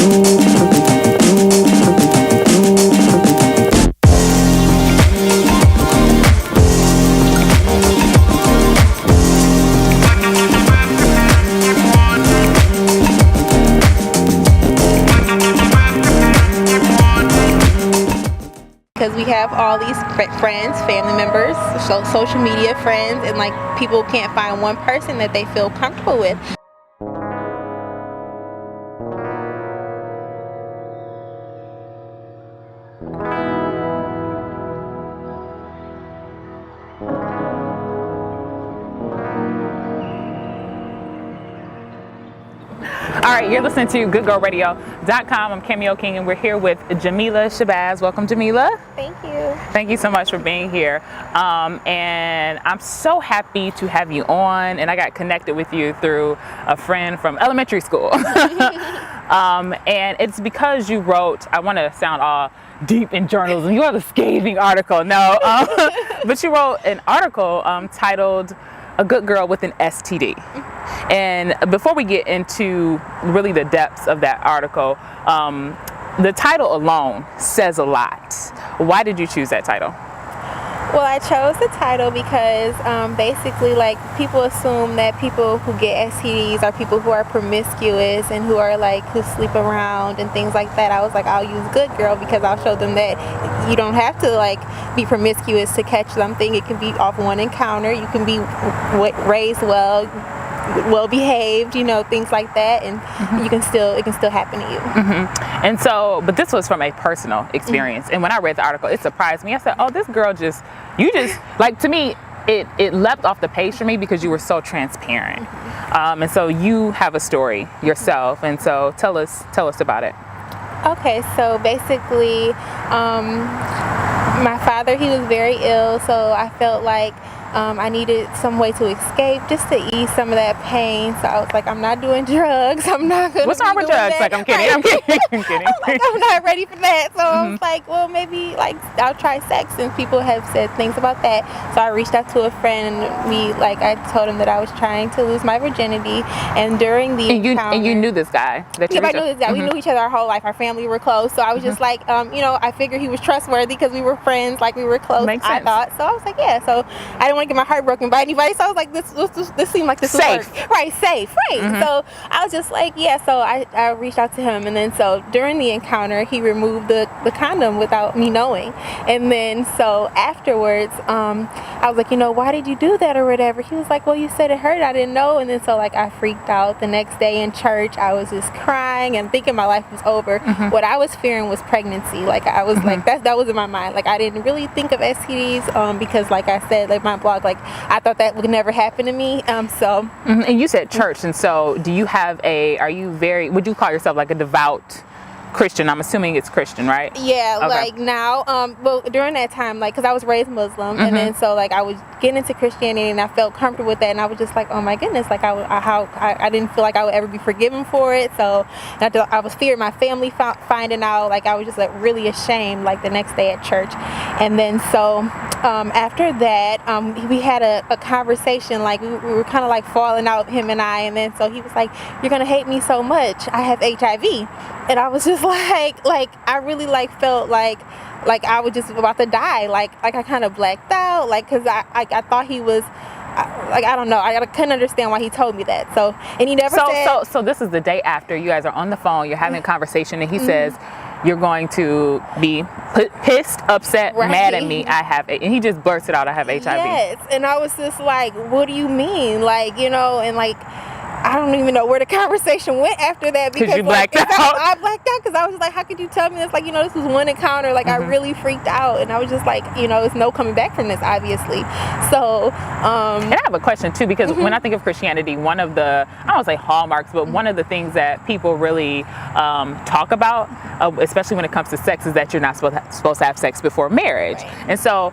Because we have all these friends, family members, social media friends, and like people can't find one person that they feel comfortable with. All right, you're listening to GoodGirlRadio.com. I'm Cameo King, and we're here with Jamila Shabazz. Welcome, Jamila. Thank you. Thank you so much for being here. And I'm so happy to have you on. And I got connected with you through a friend from elementary school. And it's because you wrote, I want to sound all deep in journalism, you wrote a scathing article. No, but you wrote an article titled "A Good Girl with an STD." And before we get into really the depths of that article, the title alone says a lot. Why did you choose that title? Well, I chose the title because basically, like, people assume that people who get STDs are people who are promiscuous and who are like who sleep around and things like that. I was like, I'll use good girl because I'll show them that you don't have to like be promiscuous to catch something. It can be off one encounter. You can be raised well behaved, you know, things like that, and it can still happen to you. And so, but this was from a personal experience, and when I read the article, it surprised me. I said, oh, this girl you just like, to me it leapt off the page for me because you were so transparent. And so you have a story yourself, and so tell us about it. Okay, so basically my father, he was very ill, so I felt like I needed some way to escape, just to ease some of that pain. So I was like, I'm not doing drugs. I'm not gonna. What's wrong with drugs? Like, I'm kidding. I'm kidding. I'm kidding. I'm not ready for that. So I was like, well, maybe like I'll try sex. And people have said things about that. So I reached out to a friend, and I told him that I was trying to lose my virginity. And during the encounter, and you knew this guy. I knew this guy. We knew each other our whole life. Our family were close. So I was just like, I figured he was trustworthy because we were friends. Like, we were close. Makes sense. I thought. So I was like, yeah. So I didn't want to get my heart broken by anybody, so I was like, this seemed like this safe. would work. Right, safe, right. So I was just like, yeah. So I reached out to him, and then so during the encounter, he removed the condom without me knowing. And then so afterwards, I was like, why did you do that or whatever? He was like, well, you said it hurt, I didn't know. And then so like I freaked out. The next day in church, I was just crying and thinking my life was over. What I was fearing was pregnancy. Like, I was like, that was in my mind. Like, I didn't really think of STDs because, like I said, like my blog, like I thought that would never happen to me. And you said church, and so would you call yourself like a devout Christian? I'm assuming it's Christian, right? Yeah, okay. Like now, well, during that time, like, because I was raised Muslim, and then so like I was getting into Christianity, and I felt comfortable with that, and I was just like, oh my goodness, like I didn't feel like I would ever be forgiven for it, so I was fearing my family finding out. Like, I was just like really ashamed, like the next day at church. And then so after that, we had a conversation, like we were kind of like falling out, him and I, and then so he was like, you're gonna hate me so much, I have HIV. And I was just like I really like felt like I was just about to die, like I kind of blacked out, like, because I thought he was like, I don't know, I couldn't understand why he told me that. So, and he never said. So this is the day after you guys are on the phone, you're having a conversation, and he says, you're going to be pissed, upset, mad at me. And he just blurts it out, I have HIV. Yes, and I was just like, what do you mean? Like, and like, I don't even know where the conversation went after that, because you blacked out. I blacked out because I was just like, how could you tell me this? Like, this was one encounter. Like, I really freaked out, and I was just like, it's no coming back from this, obviously. So, and I have a question too, because when I think of Christianity, one of the, I don't want to say hallmarks, but one of the things that people really talk about, especially when it comes to sex, is that you're not supposed to have sex before marriage. Right. And so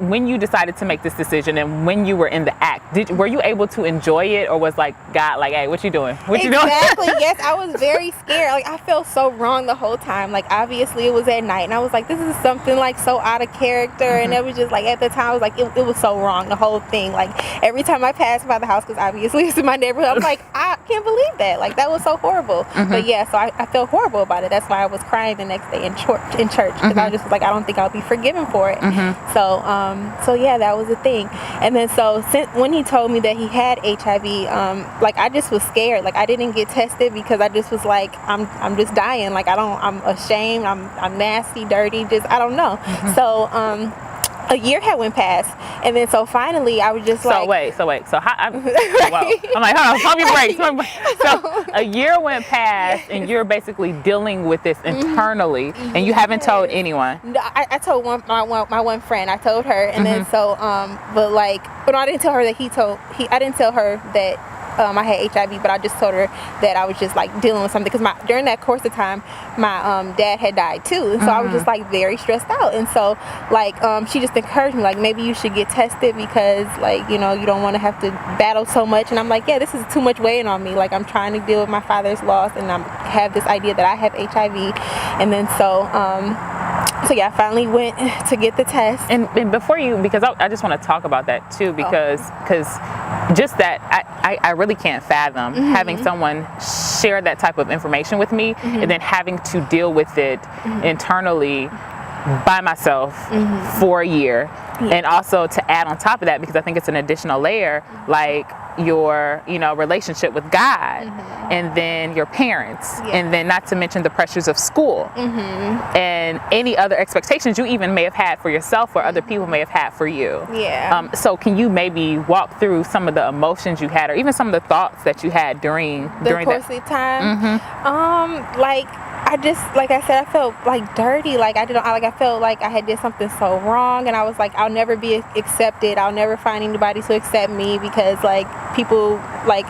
when you decided to make this decision, and when you were in the act, were you able to enjoy enjoy it, or was like God like, hey, what you doing? What you doing? Exactly. Yes, I was very scared. Like I felt so wrong the whole time. Like obviously it was at night, and I was like, this is something like so out of character, and it was just like at the time I was like, it was so wrong, the whole thing. Like every time I passed by the house, because obviously it's in my neighborhood, I'm like, I can't believe that. Like that was so horrible. But yeah, so I felt horrible about it. That's why I was crying the next day in church because I just was like, I don't think I'll be forgiven for it. So yeah, that was the thing. And then so when he told me that he had HIV, like I just was scared. Like I didn't get tested because I just was like, I'm just dying. Like I'm ashamed. I'm nasty, dirty. Just I don't know. So a year had went past, and then so finally I was just so like, so how I'm like, hold on, pump your brakes. So a year went past, and you're basically dealing with this internally, and you haven't told anyone. No, I told my one friend. I told her, and then so but I didn't tell her that I didn't tell her that I had HIV, but I just told her that I was just like dealing with something because during that course of time my dad had died too, and so I was just like very stressed out, and so like she just encouraged me like maybe you should get tested because like you don't want to have to battle so much. And I'm like, yeah, this is too much weighing on me. Like I'm trying to deal with my father's loss, and I have this idea that I have HIV. And then so yeah, I finally went to get the test. And before you, because I just want to talk about that too, because just that I really can't fathom having someone share that type of information with me and then having to deal with it internally by myself for a year. And also to add on top of that, because I think it's an additional layer, like your relationship with God, and then your parents, and then not to mention the pressures of school, and any other expectations you even may have had for yourself or other people may have had for you. So can you maybe walk through some of the emotions you had, or even some of the thoughts that you had during the course of time? Like I just, like I said, I felt like dirty. Like I felt like I had did something so wrong, and I was like, I'll never be accepted. I'll never find anybody to accept me because like people like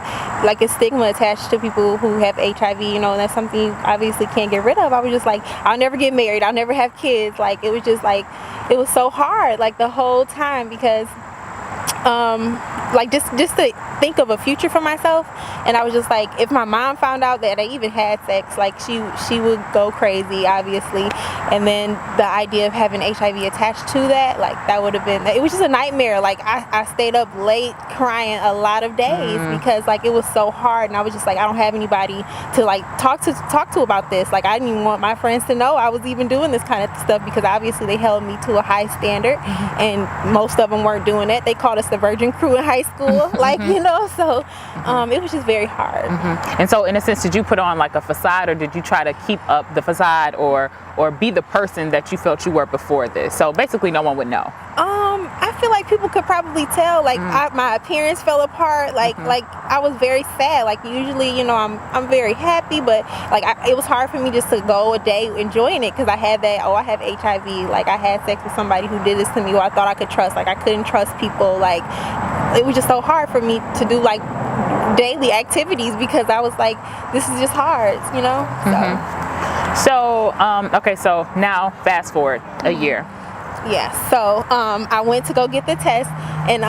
a stigma attached to people who have HIV. And that's something you obviously can't get rid of. I was just like, I'll never get married. I'll never have kids. Like it was just like it was so hard like the whole time because like just to think of a future for myself. And I was just like, if my mom found out that I even had sex, like she would go crazy, obviously. And then the idea of having HIV attached to that, like that would have been, it was just a nightmare. Like I stayed up late crying a lot of days because like it was so hard, and I was just like, I don't have anybody to like talk to about this. Like I didn't even want my friends to know I was even doing this kind of stuff because obviously they held me to a high standard, and most of them weren't doing it. They called us the virgin crew in high school, like so it was just very hard. And so in a sense, did you put on like a facade, or did you try to keep up the facade, or be the person that you felt you were before this? So basically no one would know. I feel like people could probably tell. Like my appearance fell apart. Like I was very sad. Like usually, I'm very happy, but like it was hard for me just to go a day enjoying it because I had that. I have HIV. Like I had sex with somebody who did this to me, who I thought I could trust. Like I couldn't trust people. Like it was just so hard for me to do like daily activities because I was like, this is just hard, So okay, so now fast forward a year. Yeah, so I went to go get the test, and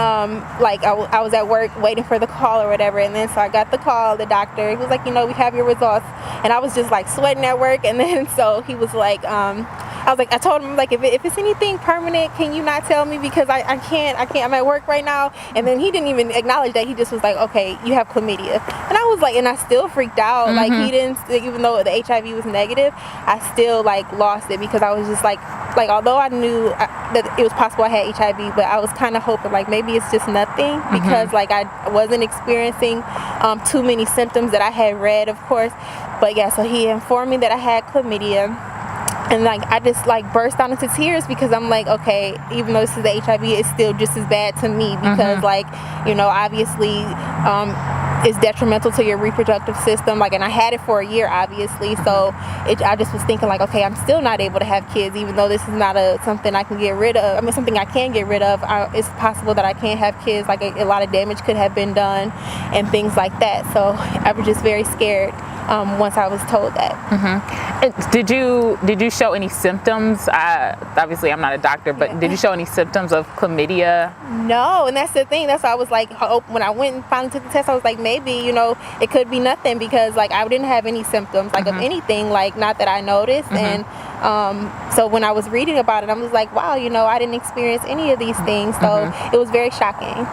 like I was at work waiting for the call or whatever, and then so I got the call. The doctor, he was like, we have your results, and I was just like sweating at work, and then so he was like, I told him like, if it's anything permanent, can you not tell me because I can't, I'm at work right now. And then he didn't even acknowledge that. He just was like, okay, you have chlamydia. And I was like, and I still freaked out. Like he didn't, even though the HIV was negative, I still like lost it because I was just like although I knew that it was possible I had HIV, but I was kind of hoping like maybe it's just nothing because like I wasn't experiencing too many symptoms that I had read, of course. But yeah, so he informed me that I had chlamydia. And like I just like burst out into tears because I'm like, okay, even though this is the HIV, it's still just as bad to me because like, obviously it's detrimental to your reproductive system. Like, and I had it for a year, obviously. So I just was thinking like, okay, I'm still not able to have kids, even though this is not something I can get rid of. I mean, something I can get rid of. It's possible that I can't have kids. Like a lot of damage could have been done and things like that. So I was just very scared once I was told that. Did you show any symptoms? Obviously, I'm not a doctor, but did you show any symptoms of chlamydia? No, and that's the thing. That's why I was like, when I went and finally took the test, I was like, maybe, it could be nothing, because like I didn't have any symptoms like of anything, like not that I noticed. And so when I was reading about it, I was like, wow, I didn't experience any of these things. So it was very shocking.